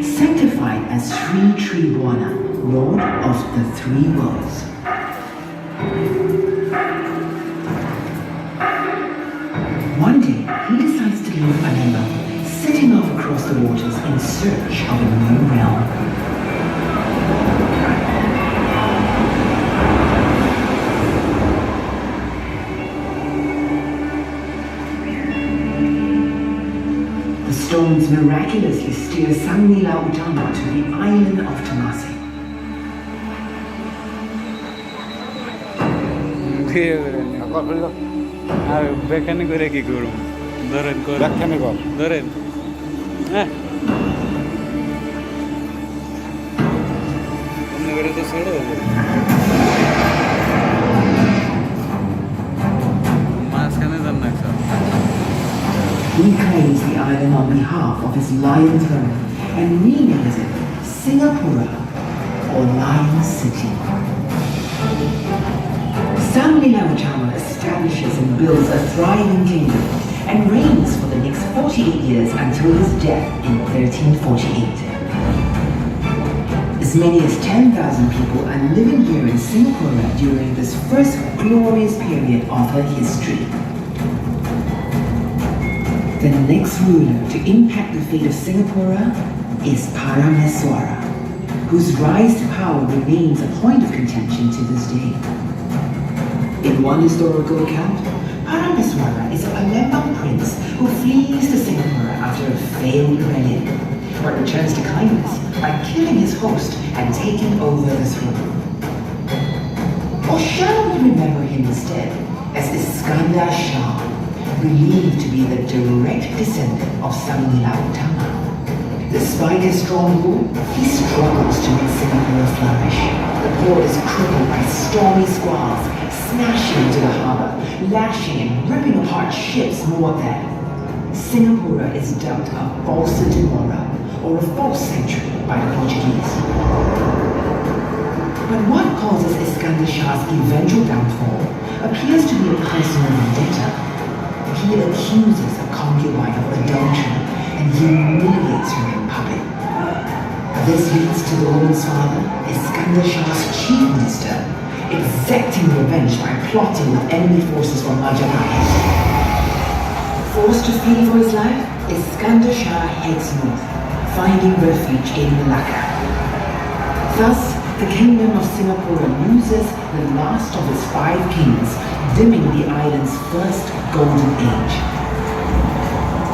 sanctified as Sri Tribhuwana, Lord of the Three Worlds. One day, he decides to leave Panemba, setting off across the waters in search of a new realm. The stones miraculously steer Sangila Utama to the island of Tamasi. ব্যাখ্যানি করে কি করুন ধরেন ব্যাখ্যানি কর ধরেন হ্যাঁ অন্য করে তো ছেড়ে মাঝখানে যান না sir He claims the island on behalf of his lion throne and renames it Singapura or Lion City. Sangila Utama establishes and builds a thriving kingdom and reigns for the next 48 years until his death in 1348. As many as 10,000 people are living here in Singapore during this first glorious period of her history. The next ruler to impact the fate of Singapore is Parameswara, whose rise to power remains a point of contention to this day. In one historical account, Parameswara is a Palembang prince who flees to Singapore after a failed rebellion, but returns to kindness by killing his host and taking over the throne. Or shall we remember him instead as Iskandar Shah, believed to be the direct descendant of Sangila Utama? Despite his strong rule, he struggles to make Singapore flourish. The port is crippled by stormy squalls, smashing into the harbor, lashing and ripping apart ships more than. Singapore is dubbed a falsa demora, or a false sanctuary by the Portuguese. But what causes Iskandar Shah's eventual downfall appears to be a personal vendetta. He accuses a concubine of adultery and humiliates her in public. This leads to the woman's father, Iskandar Shah's chief minister, exacting revenge by plotting with enemy forces from Majapahit. Forced to flee for his life, Iskandar Shah heads north, finding refuge in Malacca. Thus, the kingdom of Singapore loses the last of its 5 kings, dimming the island's first golden age.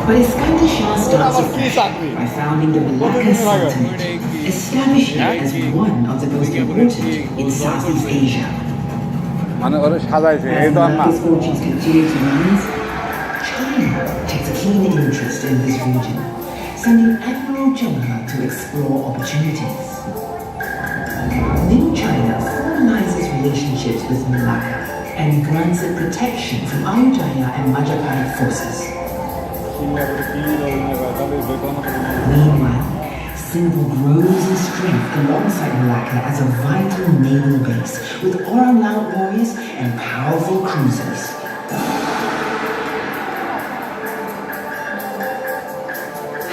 But Iskandar Shah starts afresh by founding the Malacca Sultanate, establishing it as one of the most important in Southeast Asia. As Malacca's fortunes continue to rise, China takes a keen interest in this region, sending Admiral General to explore opportunities. New China formalizes relationships with Malacca and grants it protection from Ayutthaya and Majapahit forces. Meanwhile, Singapore grows in strength alongside Malacca as a vital naval base with all-out warriors and powerful cruisers.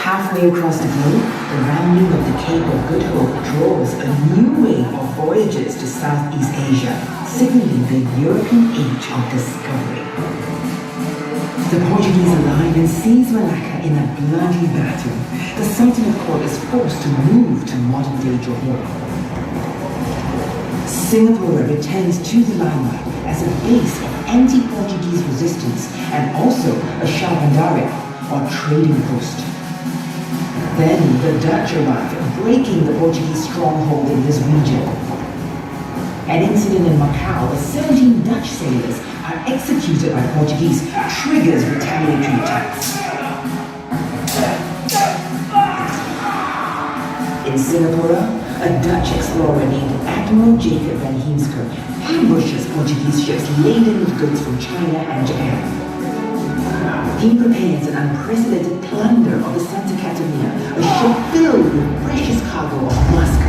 Halfway across the globe, the rounding of the Cape of Good Hope draws a new wave of voyages to Southeast Asia, signaling the European age of discovery. The Portuguese arrive and seize Malacca in a bloody battle. The Sultan of Court is forced to move to modern-day Johor. Singapore returns to the limelight as a base of anti-Portuguese resistance and also a Shah-Bandari, or trading post. Then the Dutch arrive, breaking the Portuguese stronghold in this region. An incident in Macau, the 17 Dutch sailors are executed by Portuguese, triggers retaliatory attacks. In Singapore, a Dutch explorer named Admiral Jacob van Heemskerk ambushes Portuguese ships laden with goods from China and Japan. He prepares an unprecedented plunder of the Santa Catarina, a ship filled with precious cargo of musk,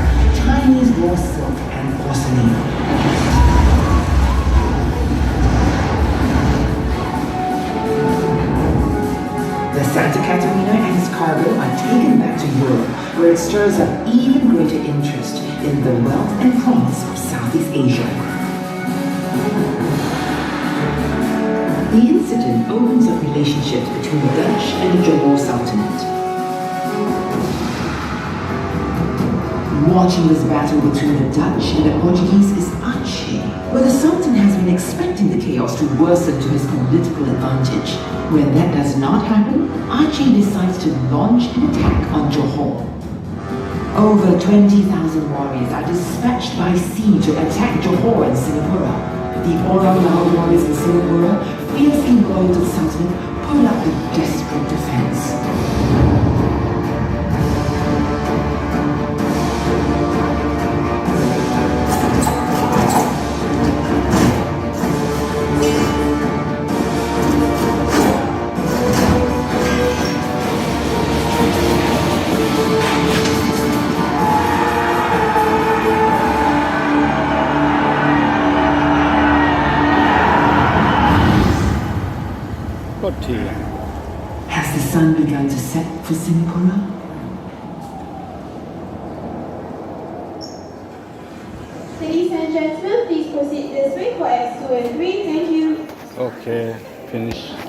Chinese raw silk, and porcelain. The Santa Catarina and its cargo are taken back to Europe, where it stirs up even greater interest in the wealth and promise of Southeast Asia. The incident opens up relationships between the Dutch and the Johor Sultanate. Watching this battle between the Dutch and the Portuguese is Aceh, where the Sultan has been expecting the chaos to worsen to his political advantage. When that does not happen, Aceh decides to launch an attack on Johor. Over 20,000 warriors are dispatched by sea to attack Johor and Singapore. The Orang Lao warriors in Singapore, fiercely loyal to the Sultan, pull up a desperate defense. Has the sun begun to set for Singapore? Ladies and gentlemen, please proceed this way for X2 and 3. Thank you. Okay, finish.